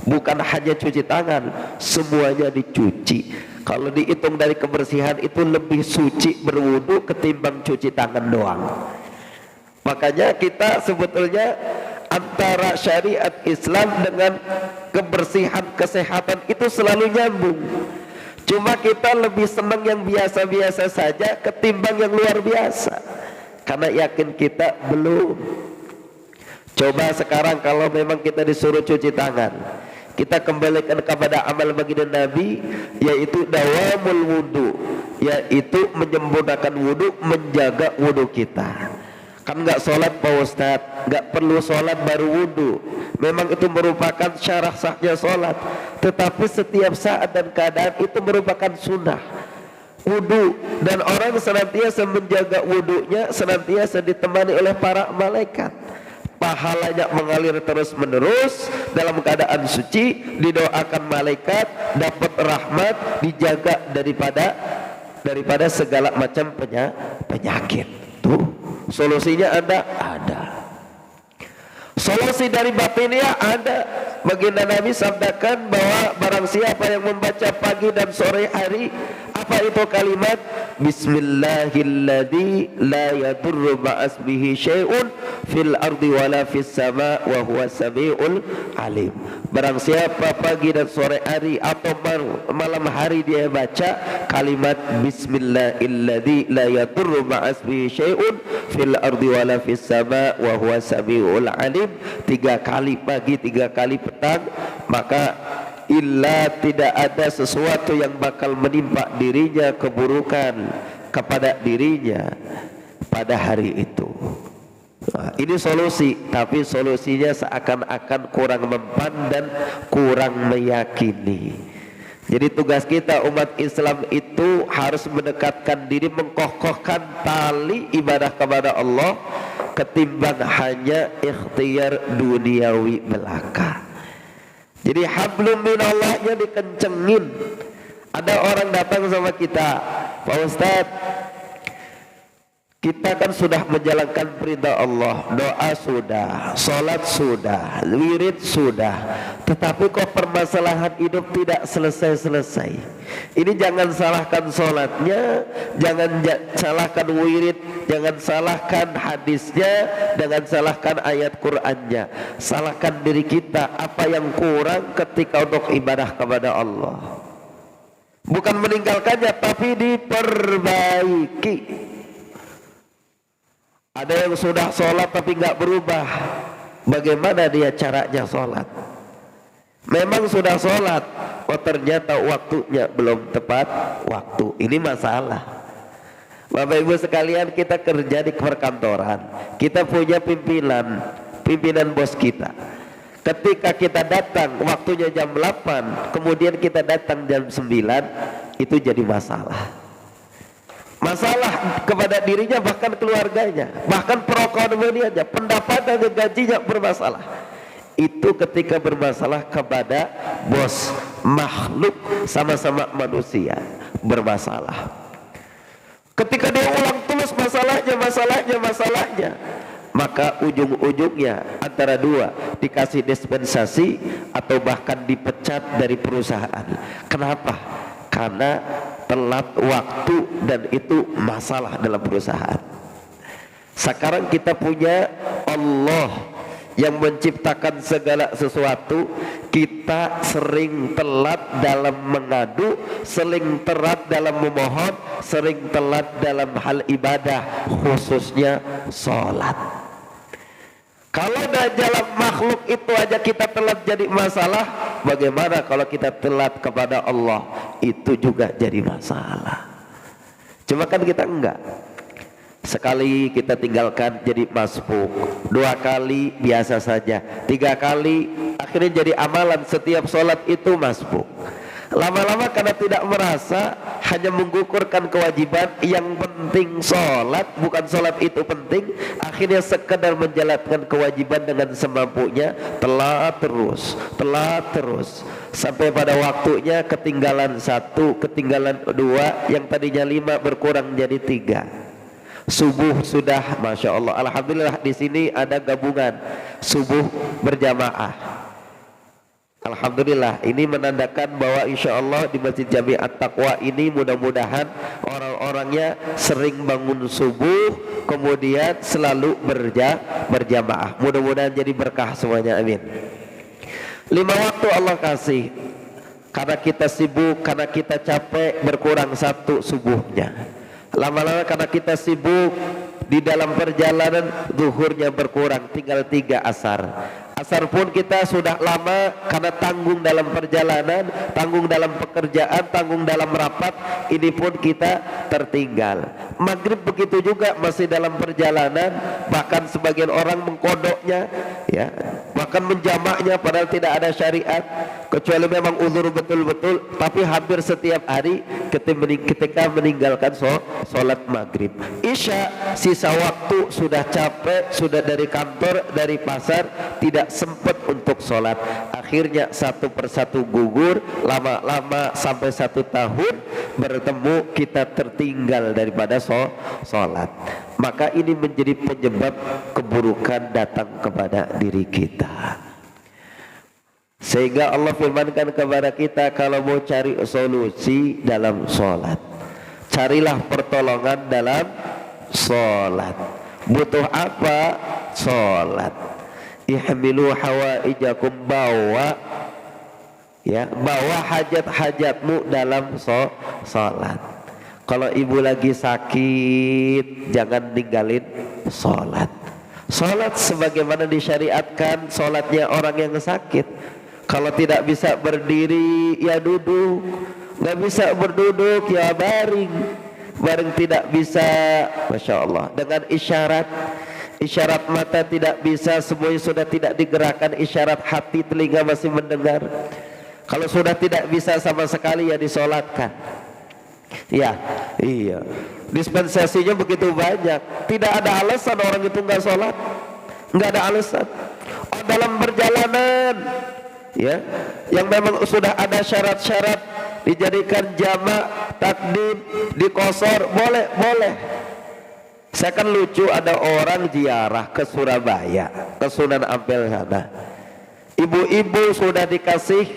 C: Bukan hanya cuci tangan, semuanya dicuci. Kalau dihitung dari kebersihan itu lebih suci berwudu ketimbang cuci tangan doang. Makanya kita sebetulnya antara syariat Islam dengan kebersihan kesehatan itu selalu nyambung. Cuma kita lebih senang yang biasa-biasa saja ketimbang yang luar biasa, karena yakin kita belum. Coba sekarang kalau memang kita disuruh cuci tangan, kita kembalikan kepada amal baginda Nabi, yaitu dawamul wudu, yaitu menyempurnakan wudu, menjaga wudu kita. Kan nggak sholat Pak Ustadz, nggak perlu sholat baru wudu. Memang itu merupakan syarat sahnya sholat, tetapi setiap saat dan keadaan itu merupakan sunnah wudu. Dan orang senantiasa menjaga wudunya, senantiasa ditemani oleh para malaikat. Pahalanya mengalir terus menerus dalam keadaan suci, didoakan malaikat, dapat rahmat, dijaga daripada segala macam penyakit. Tuh, solusinya ada. Solusi dari batinnya ada. Baginda Nabi sabdakan bahwa barang siapa yang membaca pagi dan sore hari, apa itu kalimat? Bismillahilladzi la yadurru ma'asmihi syai'un fil ardi wala fis sama wa huwa sami'ul alim. Barang siapa pagi dan sore hari atau malam hari dia baca kalimat Bismillahilladzi la yadurru ma'asmihi syai'un fil ardi wala fis sama wa huwa sami'ul alim, 3 kali pagi 3 kali petang, maka illa tidak ada sesuatu yang bakal menimpa dirinya keburukan kepada dirinya pada hari itu. Nah, ini solusi, tapi solusinya seakan-akan kurang mempan dan kurang meyakini. Jadi tugas kita umat Islam itu harus mendekatkan diri, mengkokohkan tali ibadah kepada Allah ketimbang hanya ikhtiar duniawi belaka. Jadi hablum minallahnya dikencengin. Ada orang datang sama kita, Pak Ustadz, kita kan sudah menjalankan perintah Allah, doa sudah, sholat sudah, wirid sudah, tetapi kok permasalahan hidup tidak selesai-selesai. Ini jangan salahkan sholatnya, jangan salahkan wirid, jangan salahkan hadisnya, jangan salahkan ayat Qur'annya, salahkan diri kita. Apa yang kurang ketika untuk ibadah kepada Allah? Bukan meninggalkannya, tapi diperbaiki. Ada yang sudah sholat tapi nggak berubah. Bagaimana dia caranya sholat? Memang sudah sholat, oh ternyata waktunya belum tepat waktu. Ini masalah. Bapak Ibu sekalian, kita kerja di perkantoran, kita punya pimpinan bos kita. Ketika kita datang waktunya jam 8, kemudian kita datang jam 9, itu jadi masalah. Masalah kepada dirinya, bahkan keluarganya, bahkan perekonomiannya, pendapatan dan gajinya bermasalah. Itu ketika bermasalah kepada bos, makhluk sama-sama manusia bermasalah. Ketika dia ulang terus masalahnya, maka ujung-ujungnya antara dua, dikasih dispensasi atau bahkan dipecat dari perusahaan. Kenapa? Karena telat waktu dan itu masalah dalam perusahaan. Sekarang kita punya Allah yang menciptakan segala sesuatu. Kita sering telat dalam mengadu, sering telat dalam memohon, sering telat dalam hal ibadah, khususnya sholat. Kalau dalam makhluk itu aja kita telat jadi masalah, bagaimana kalau kita telat kepada Allah? Itu juga jadi masalah. Cuma kan kita enggak. Sekali kita tinggalkan jadi masbuk, 2 kali biasa saja, 3 kali akhirnya jadi amalan. Setiap sholat itu masbuk. Lama-lama karena tidak merasa, hanya menggugurkan kewajiban. Yang penting sholat, bukan sholat itu penting. Akhirnya sekedar menjalankan kewajiban dengan semampunya, telat terus sampai pada waktunya ketinggalan 1, ketinggalan 2, yang tadinya 5 berkurang jadi 3. Subuh sudah, masya Allah, alhamdulillah di sini ada gabungan subuh berjamaah. Alhamdulillah, ini menandakan bahwa insya Allah di Masjid Jami At-Taqwa ini mudah-mudahan orang-orangnya sering bangun subuh, kemudian selalu berjamaah. Mudah-mudahan jadi berkah semuanya, amin. 5 waktu Allah kasih. Karena kita sibuk, karena kita capek, berkurang 1 subuhnya. Lama-lama karena kita sibuk di dalam perjalanan, zuhurnya berkurang, tinggal 3 asar. Asar pun kita sudah lama karena tanggung dalam perjalanan, tanggung dalam pekerjaan, tanggung dalam rapat, ini pun kita tertinggal. Maghrib begitu juga, masih dalam perjalanan, bahkan sebagian orang mengkodoknya, ya, bahkan menjamaknya padahal tidak ada syariat, kecuali memang uzur betul-betul. Tapi hampir setiap hari ketika meninggalkan sholat maghrib. Isya, sisa waktu sudah capek, sudah dari kantor, dari pasar, tidak sempat untuk sholat. Akhirnya 1 persatu gugur. Lama-lama sampai 1 tahun bertemu, kita tertinggal daripada sholat. Maka ini menjadi penyebab keburukan datang kepada diri kita. Sehingga Allah firmankan kepada kita, kalau mau cari solusi dalam sholat, carilah pertolongan dalam sholat. Butuh apa? Sholat. Ihmilu hawaijakum, bawa hajat-hajatmu dalam sholat. Kalau ibu lagi sakit, jangan ninggalin sholat. Sholat sebagaimana disyariatkan sholatnya orang yang sakit. Kalau tidak bisa berdiri, ya duduk. Nggak bisa berduduk, ya baring. Baring tidak bisa, masya Allah, dengan isyarat mata tidak bisa, semuanya sudah tidak digerakkan. Isyarat hati, telinga masih mendengar. Kalau sudah tidak bisa sama sekali, ya disolatkan. Ya, iya. Dispensasinya begitu banyak. Tidak ada alasan orang itu nggak sholat, nggak ada alasan. Oh, dalam perjalanan, ya, yang memang sudah ada syarat-syarat, dijadikan jamak, takdim, dikosor, boleh. Saya kan lucu, ada orang ziarah ke Surabaya, ke Sunan Ampel sana. Ibu-ibu sudah dikasih,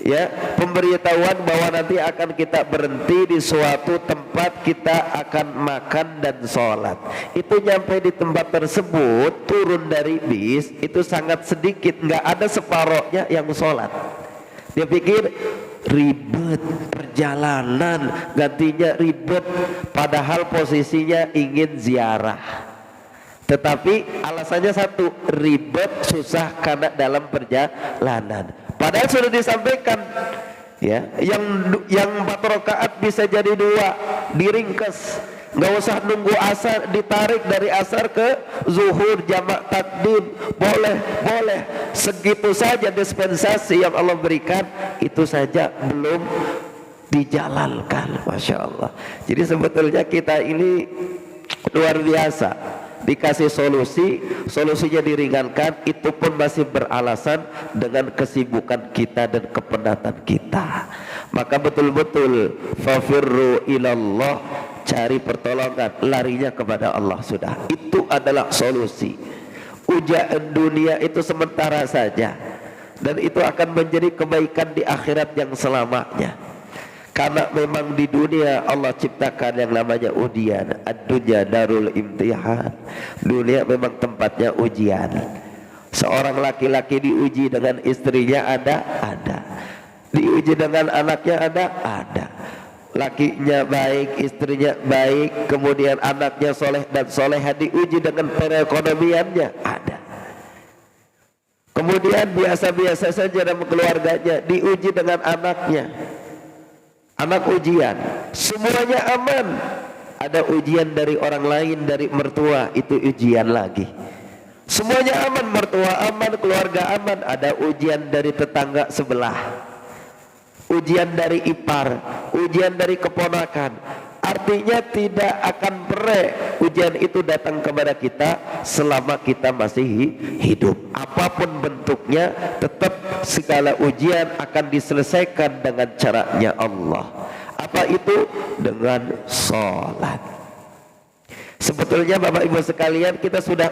C: ya, pemberitahuan bahwa nanti akan kita berhenti di suatu tempat, kita akan makan dan sholat. Itu nyampe di tempat tersebut, turun dari bis, itu sangat sedikit, nggak ada separohnya yang sholat. Dia pikir ribet, perjalanan gantinya ribet, padahal posisinya ingin ziarah. Tetapi alasannya satu, ribet, susah karena dalam perjalanan. Padahal sudah disampaikan, ya, yang 4 rakaat bisa jadi 2, diringkas, nggak usah nunggu asar, ditarik dari asar ke zuhur, jamak takdim, boleh. Segitu saja dispensasi yang Allah berikan, itu saja belum dijalankan, masya Allah. Jadi sebetulnya kita ini luar biasa. Dikasih solusinya diringankan, itu pun masih beralasan dengan kesibukan kita dan kepenatan kita. Maka betul-betul fafirru ilallah, cari pertolongan, larinya kepada Allah. Sudah, itu adalah solusi. Ujian dunia itu sementara saja, dan itu akan menjadi kebaikan di akhirat yang selamanya. Karena memang di dunia Allah ciptakan yang namanya ujian. Ad-dunya darul imtihan. Dunia memang tempatnya ujian. Seorang laki-laki diuji dengan istrinya ada. Diuji dengan anaknya ada. Lakinya baik, istrinya baik, kemudian anaknya soleh dan soleha, diuji dengan perekonomiannya ada. Kemudian biasa-biasa saja dalam keluarganya, diuji dengan anaknya. Anak ujian, semuanya aman. Ada ujian dari orang lain, dari mertua, itu ujian lagi. Semuanya aman, mertua aman, keluarga aman. Ada ujian dari tetangga sebelah, ujian dari ipar, ujian dari keponakan. Artinya tidak akan pernah ujian itu datang kepada kita selama kita masih hidup. Apapun bentuknya, tetap segala ujian akan diselesaikan dengan caranya Allah. Apa itu? Dengan sholat. Sebetulnya Bapak Ibu sekalian, kita sudah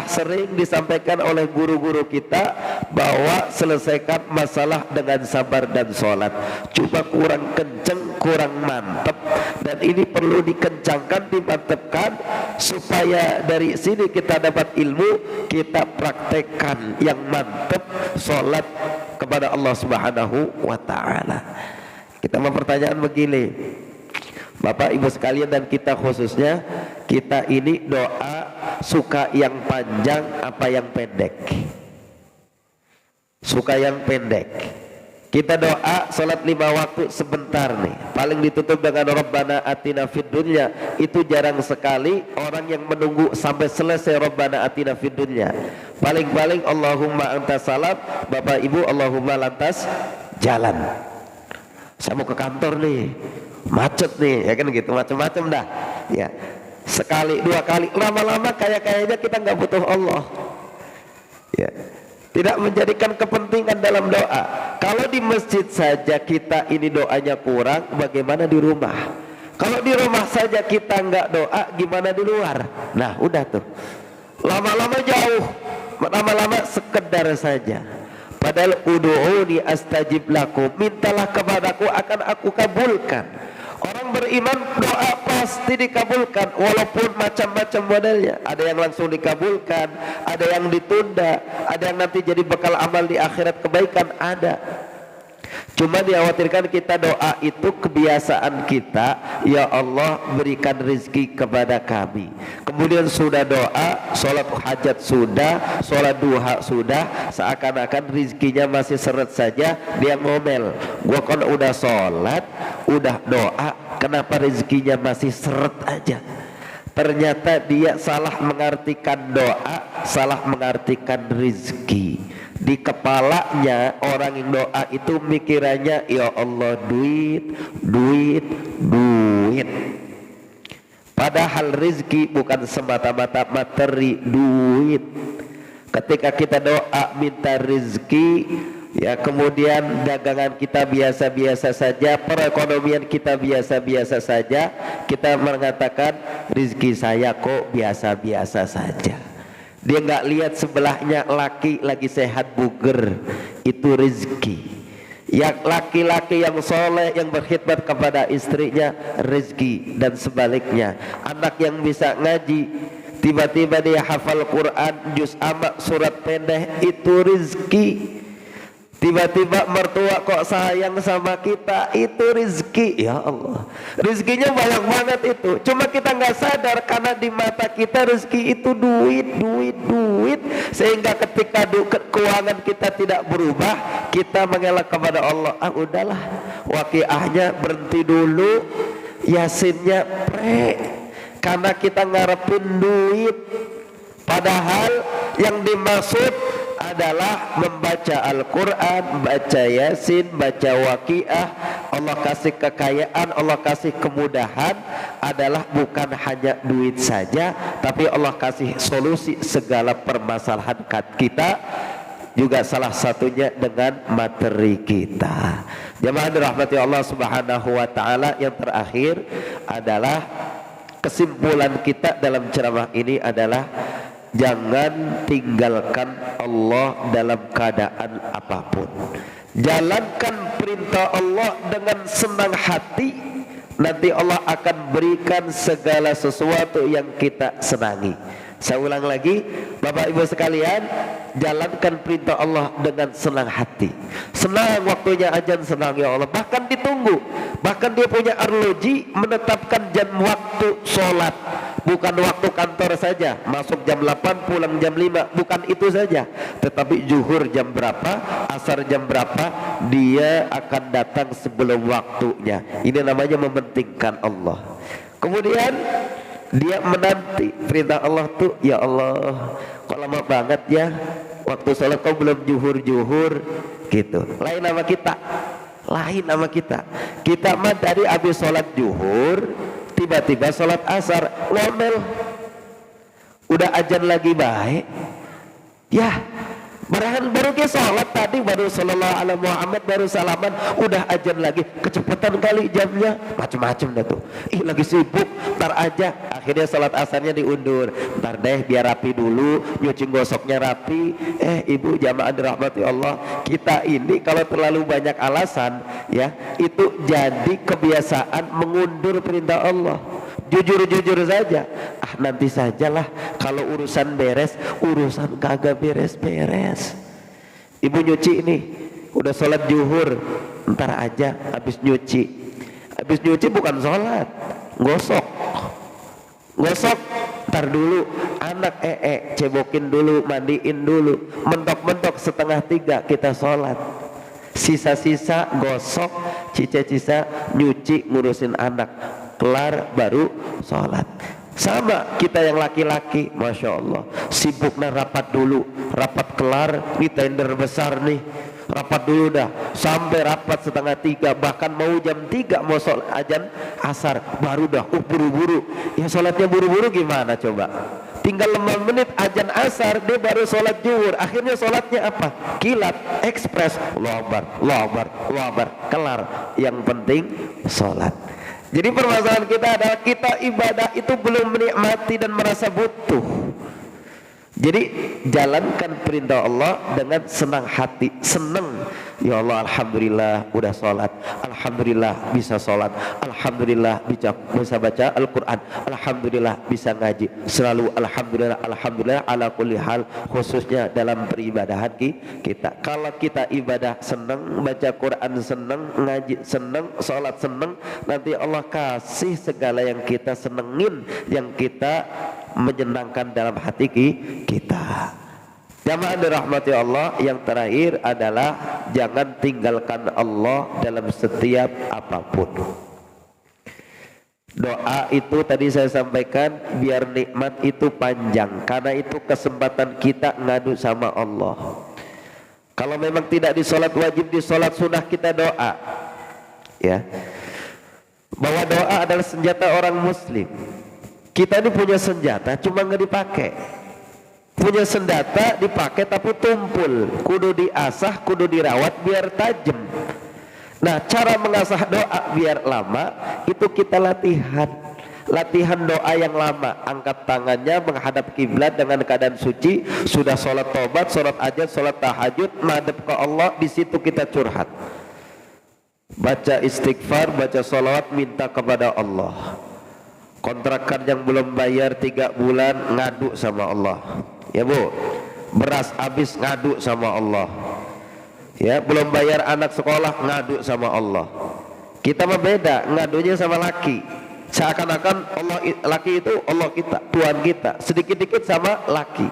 C: sering disampaikan oleh guru-guru kita bahwa selesaikan masalah dengan sabar dan sholat. Cuma kurang kenceng, kurang mantap, dan ini perlu dikencangkan, dimantapkan supaya dari sini kita dapat ilmu, kita praktekkan yang mantap sholat kepada Allah Subhanahu wa ta'ala. Kita mau pertanyaan begini, Bapak Ibu sekalian dan kita khususnya, kita ini doa suka yang panjang apa yang pendek? Suka yang pendek. Kita doa salat 5 waktu sebentar nih, paling ditutup dengan Rabbana atina fid dunya. Itu jarang sekali orang yang menunggu sampai selesai Rabbana atina fid dunya. Paling-paling Allahumma anta salam, Bapak Ibu Allahumma lantas jalan. Saya mau ke kantor nih, macet nih, ya kan gitu, macam-macam dah ya. Sekali, 2 kali, lama-lama kayaknya kita nggak butuh Allah ya. Tidak menjadikan kepentingan dalam doa. Kalau di masjid saja kita ini doanya kurang, bagaimana di rumah? Kalau di rumah saja kita nggak doa, gimana di luar? Nah udah tuh, lama-lama jauh, lama-lama sekedar saja. Padahal ud'uni astajib lakum, mintalah kepadaku akan aku kabulkan. Orang beriman doa pasti dikabulkan, walaupun macam-macam modelnya. Ada yang langsung dikabulkan, ada yang ditunda, ada yang nanti jadi bekal amal di akhirat kebaikan, ada. Cuma dikhawatirkan kita doa itu kebiasaan kita, ya Allah berikan rezeki kepada kami. Kemudian sudah doa, sholat hajat sudah, sholat duha sudah, seakan-akan rezekinya masih seret saja. Dia ngomel, gua kan udah sholat, udah doa, kenapa rezekinya masih seret aja? Ternyata dia salah mengartikan doa, salah mengartikan rezeki. Di kepalanya orang yang doa itu mikirannya, ya Allah duit. Padahal rezeki bukan semata-mata materi, duit. Ketika kita doa minta rezeki, ya kemudian dagangan kita biasa-biasa saja, perekonomian kita biasa-biasa saja, kita mengatakan rezeki saya kok biasa-biasa saja. Dia nggak lihat sebelahnya laki lagi sehat buger, itu rezeki. Yang laki-laki yang soleh yang berkhidmat kepada istrinya, rezeki. Dan sebaliknya, anak yang bisa ngaji, tiba-tiba dia hafal Quran juz amma surat pendek, itu rezeki. Tiba-tiba mertua kok sayang sama kita, itu rezeki. Ya Allah, rezekinya banyak banget itu, cuma kita nggak sadar karena di mata kita rezeki itu duit. Sehingga ketika keuangan kita tidak berubah, kita mengelak kepada Allah, udahlah waqiahnya berhenti dulu, yasinnya karena kita ngarepin duit. Padahal yang dimaksud adalah membaca Al-Quran, baca Yasin, baca Waqiah. Allah kasih kekayaan, Allah kasih kemudahan, adalah bukan hanya duit saja, tapi Allah kasih solusi segala permasalahan kita, juga salah satunya dengan materi kita. Jemaah dirahmati Allah Subhanahu wa ta'ala, yang terakhir adalah kesimpulan kita dalam ceramah ini adalah jangan tinggalkan Allah dalam keadaan apapun. Jalankan perintah Allah dengan senang hati, nanti Allah akan berikan segala sesuatu yang kita senangi. Saya ulang lagi, Bapak Ibu sekalian, jalankan perintah Allah dengan senang hati. Senang waktunya azan, senang ya Allah, bahkan ditunggu. Bahkan dia punya arloji menetapkan jam waktu sholat, bukan waktu kantor saja, masuk jam 8 pulang jam 5, bukan itu saja, tetapi zuhur jam berapa, asar jam berapa, dia akan datang sebelum waktunya. Ini namanya mementingkan Allah. Kemudian dia menanti perintah Allah tuh, ya Allah kok lama banget ya waktu sholat, kau belum juhur gitu. Lain nama kita, kita mah dari habis sholat juhur tiba-tiba sholat asar ngomel, udah azan lagi baik ya, baru ke sholat tadi, baru sallallahu alaihi Muhammad, baru salaman, udah azan lagi, kecepatan kali jamnya, macem-macem dah tuh. Lagi sibuk, ntar aja, akhirnya sholat asarnya diundur, ntar deh biar rapi dulu, nyuci gosoknya rapi. Ibu jamaah dirahmati Allah, kita ini kalau terlalu banyak alasan ya, itu jadi kebiasaan mengundur perintah Allah. Jujur saja, nanti sajalah kalau urusan beres, urusan kagak beres-beres. Ibu nyuci ini udah sholat zuhur, ntar aja habis nyuci bukan sholat, gosok ntar dulu, anak cebokin dulu, mandiin dulu, mentok-mentok 2:30 kita sholat, sisa-sisa gosok, sisa nyuci, ngurusin anak, kelar baru sholat. Sama kita yang laki-laki, Masya Allah, sibuknya rapat dulu, rapat kelar, ini tender besar nih, rapat dulu dah, sampai rapat 2:30, bahkan mau jam 3 mau sholat azan asar, baru dah buru-buru. Ya sholatnya buru-buru gimana coba, tinggal 5 menit azan asar, dia baru sholat zuhur, akhirnya sholatnya apa? Kilat, ekspres, Allahu Akbar, kelar. Yang penting sholat. Jadi permasalahan kita adalah kita ibadah itu belum menikmati dan merasa butuh. Jadi jalankan perintah Allah dengan senang hati, senang. Ya Allah, alhamdulillah udah sholat, alhamdulillah bisa sholat, alhamdulillah bisa baca Al-Quran, alhamdulillah bisa ngaji. Selalu alhamdulillah ala kulli hal, khususnya dalam peribadahan kita. Kalau kita ibadah senang, baca Quran senang, ngaji senang, sholat senang, nanti Allah kasih segala yang kita senengin, yang kita menyenangkan dalam hati kita. Jamaah dirahmati Allah, yang terakhir adalah jangan tinggalkan Allah dalam setiap apapun. Doa itu tadi saya sampaikan biar nikmat itu panjang, karena itu kesempatan kita ngadu sama Allah. Kalau memang tidak di sholat wajib, di sholat sunnah kita doa ya, bahwa doa adalah senjata orang muslim. Kita ini punya senjata cuma nggak dipakai. Punya senjata dipakai tapi tumpul, kudu diasah, kudu dirawat biar tajam. Nah, cara mengasah doa biar lama itu kita latihan doa yang lama. Angkat tangannya menghadap kiblat dengan keadaan suci, sudah sholat tobat, sholat ajat, sholat tahajud, madhab ke Allah, di situ kita curhat, baca istighfar, baca sholawat, minta kepada Allah. Kontrakan yang belum bayar 3 bulan ngadu sama Allah, ya Bu. Beras habis ngadu sama Allah, ya. Belum bayar anak sekolah ngadu sama Allah. Kita mah beda, ngadunya sama laki. Seakan-akan Allah, laki itu Allah kita, Tuhan kita. Sedikit-dikit sama laki,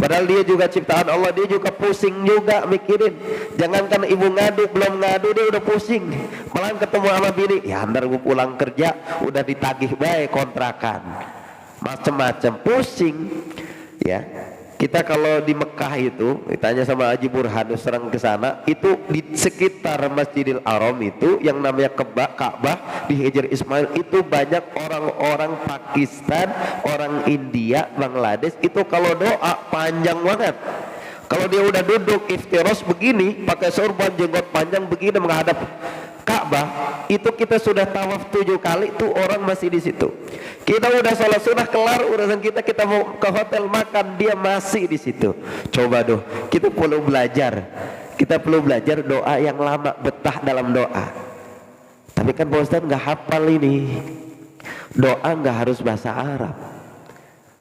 C: padahal dia juga ciptaan Allah, dia juga pusing juga mikirin. Jangankan ibu ngadu, belum ngadu dia udah pusing. Malah ketemu sama bini, ya ntar gue pulang kerja udah ditagih baik kontrakan, macem-macem, pusing ya. Kita kalau di Mekah itu, ditanya sama Haji Burhan, serang ke sana, itu di sekitar Masjidil Haram itu yang namanya Ka'bah di Hijr Ismail, itu banyak orang-orang Pakistan, orang India, Bangladesh. Itu kalau doa panjang banget. Kalau dia udah duduk iftiros begini, pakai sorban, jenggot panjang begini menghadap Ka'bah, itu kita sudah tawaf 7 kali, tuh orang masih di situ. Kita udah sholat sunnah kelar urusan kita mau ke hotel makan, dia masih di situ. Coba kita perlu belajar. Kita perlu belajar doa yang lama, betah dalam doa. Tapi kan Pak Ustadz nggak hafal ini. Doa nggak harus bahasa Arab.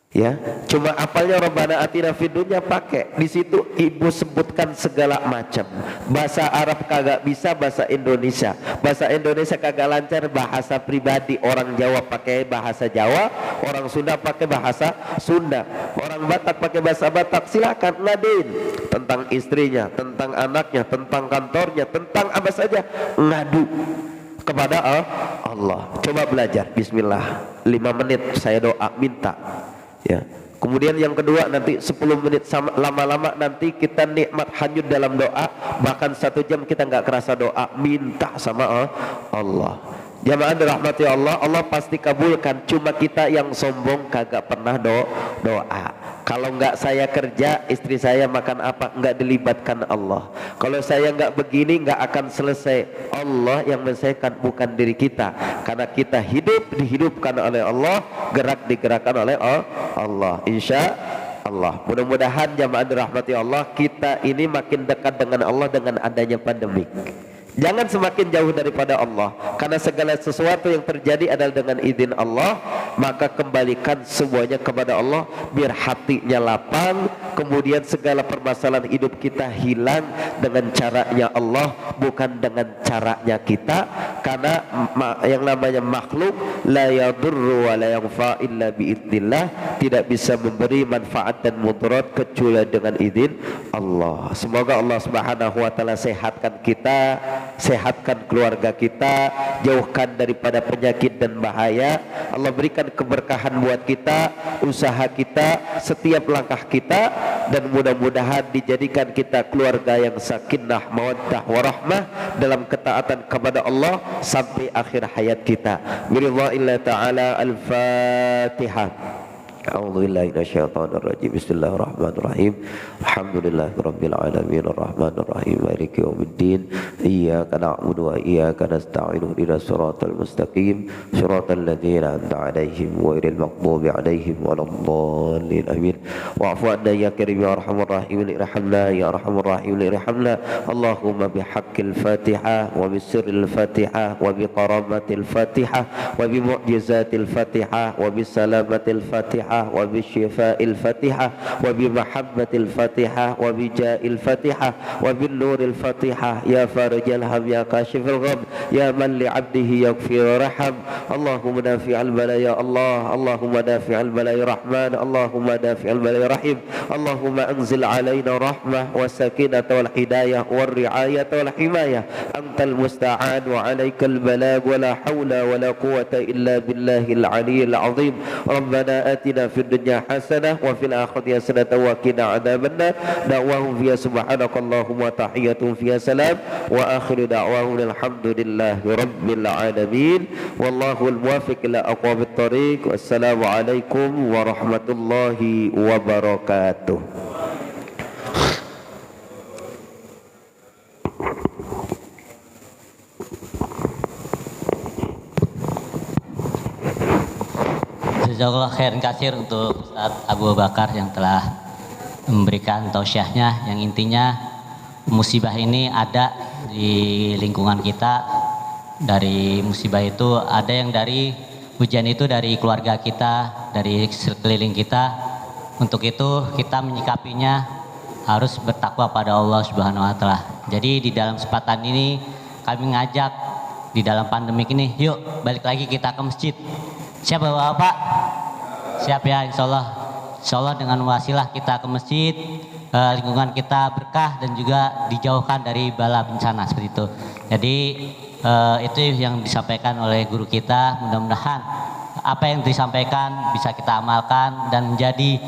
C: Ya, cuma apalnya Rabbana atina fid dunya pakai. Di situ ibu sebutkan segala macam. Bahasa Arab kagak bisa, bahasa Indonesia. Bahasa Indonesia kagak lancar, bahasa pribadi. Orang Jawa pakai bahasa Jawa, orang Sunda pakai bahasa Sunda, orang Batak pakai bahasa Batak. Silakan ngadain tentang istrinya, tentang anaknya, tentang kantornya, tentang apa saja, ngadu kepada Allah. Coba belajar. Bismillah, 5 menit saya doa minta. Ya. Kemudian yang kedua nanti 10 menit, lama-lama nanti kita nikmat hanyut dalam doa, bahkan 1 jam kita nggak kerasa doa, minta sama Allah. Jamaah dirahmati Allah, Allah pasti kabulkan. Cuma kita yang sombong kagak pernah doa. Kalau nggak saya kerja, istri saya makan apa? Nggak dilibatkan Allah. Kalau saya nggak begini, nggak akan selesai. Allah yang menyelesaikan, bukan diri kita. Karena kita hidup dihidupkan oleh Allah, gerak digerakkan oleh Allah. Insya Allah. Mudah-mudahan jamaah dirahmati Allah, kita ini makin dekat dengan Allah dengan adanya pandemik. Jangan semakin jauh daripada Allah, karena segala sesuatu yang terjadi adalah dengan izin Allah. Maka kembalikan semuanya kepada Allah, biar hatinya lapang. Kemudian segala permasalahan hidup kita hilang dengan caranya Allah, bukan dengan caranya kita. Karena yang namanya makhluk la yadurru wa la yanfa illa biidznillah, tidak bisa memberi manfaat dan mudarat kecuali dengan izin Allah. Semoga Allah Subhanahu wa taala sehatkan kita, sehatkan keluarga kita, jauhkan daripada penyakit dan bahaya. Allah berikan keberkahan buat kita, usaha kita, setiap langkah kita, dan mudah-mudahan dijadikan kita keluarga yang sakinah, mawaddah, warahmah dalam ketaatan kepada Allah sampai akhir hayat kita. Biridznillah ta'ala. Al-Fatihah. A'udzubillahi minasyaitonirrajim. Bismillahirrahmanirrahim. Alhamdulillahirabbil alamin arrahmanirrahim maliki yaumiddin. Iyyaka na'budu wa iyyaka nasta'in. Ihdinas siratal mustaqim, siratal ladzina an'amta 'alaihim ghairil maghdubi 'alaihim waladdallin. Amin. Wa'fu 'anna ya karim ya arhamar rahimin irhamna ya arhamar rahimin irhamna. Allahumma bihaqqil Fatihah wa bisirril Fatihah wa biqaramatil Fatihah wa bimu'jizatil Fatihah wa bisalamatil Fatihah wa bisyifa'il Fatihah wa bimahabbatil Fatihah wa bija'il Fatihah wa binnuril Fatihah ya farijal ham ya kashifil gham ya man li'abdihi yaghfir raham. Allahumma nafi'al bala ya Allah, Allahumma nafi'al bala ya Rahman, Allahumma nafi'al bala ya Rahim. Allahumma anzil alaina rahmah wa sakinata wal hidayah wal riayata wal himayah. Antal musta'an wa alaikal balag wa la hawla wa la quwwata illa billahil aliyyil azim. Rabbana atina fid dunya hasanah wa fil akhirati hasanah wa qina adzabannar. Da'wahum fiha subhanakallahumma tahiyyatuhum fiha salam wa akhiru da'wahum alhamdulillahi rabbil alamin. Wallahu al-muwaffiq ila aqwamit thariq. Wassalamu alaikum warahmatullahi wabarakatuh.
A: Jazakallah khairan katsir untuk Ustaz Abu Bakar yang telah memberikan tausiahnya, yang intinya musibah ini ada di lingkungan kita. Dari musibah itu ada yang dari hujan itu dari keluarga kita, dari sekeliling kita. Untuk itu kita menyikapinya harus bertakwa pada Allah Subhanahu wa taala. Jadi di dalam kesempatan ini kami ngajak di dalam pandemik ini, yuk balik lagi kita ke masjid. Siap Bapak? Siap ya, insya Allah dengan wasilah kita ke masjid, lingkungan kita berkah dan juga dijauhkan dari bala bencana seperti itu. Jadi itu yang disampaikan oleh guru kita. Mudah-mudahan apa yang disampaikan bisa kita amalkan dan menjadi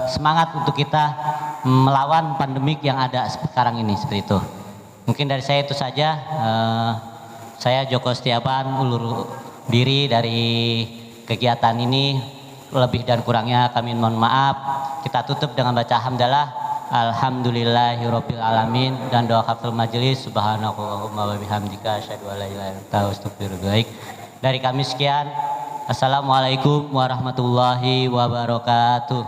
A: semangat untuk kita melawan pandemik yang ada sekarang ini seperti itu. Mungkin dari saya itu saja. Saya Joko Setiawan ulur diri dari kegiatan ini, lebih dan kurangnya kami mohon maaf. Kita tutup dengan baca hamdalah alhamdulillahirabbil alamin dan doa kafaratul majelis subhanakallahumma wa bihamdika asyhadu an la ilaha illa anta astaghfiruka. Dari kami sekian, assalamualaikum warahmatullahi wabarakatuh.